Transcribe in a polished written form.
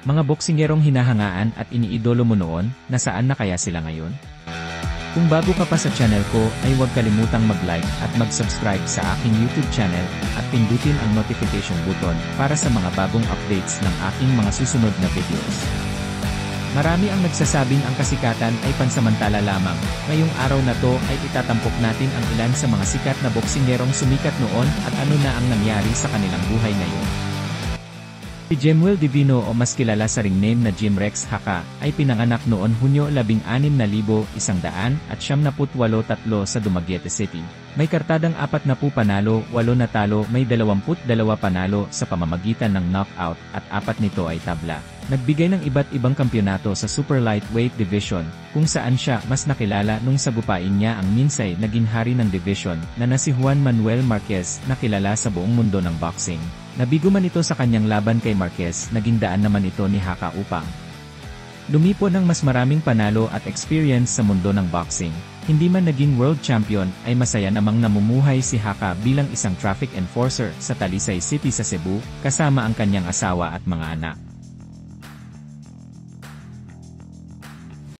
Mga boksingerong hinahangaan at iniidolo mo noon, nasaan na kaya sila ngayon? Kung bago ka pa sa channel ko, ay huwag kalimutang mag-like at mag-subscribe sa aking YouTube channel, at pindutin ang notification button para sa mga bagong updates ng aking mga susunod na videos. Marami ang nagsasabing ang kasikatan ay pansamantala lamang. Ngayong araw na to ay itatampok natin ang ilan sa mga sikat na boksingerong sumikat noon at ano na ang nangyari sa kanilang buhay ngayon. Si Jemuel Divino o mas kilala sa ring name na Jim Rex Haka, ay pinanganak noon Hunyo 16,178 sa Dumaguete City. May kartadang 40 panalo, 8 natalo, may 22 panalo sa pamamagitan ng knockout at 4 nito ay tabla. Nagbigay ng iba't ibang kampyonato sa super lightweight division, kung saan siya mas nakilala nung sagupain niya ang minsay naging hari ng division na si Juan Manuel Marquez na kilala sa buong mundo ng boxing. Nabigo man ito sa kanyang laban kay Marquez, naging daan naman ito ni Haka upang lumipo ng mas maraming panalo at experience sa mundo ng boxing. Hindi man naging world champion, ay masaya namang namumuhay si Haka bilang isang traffic enforcer sa Talisay City sa Cebu, kasama ang kanyang asawa at mga anak.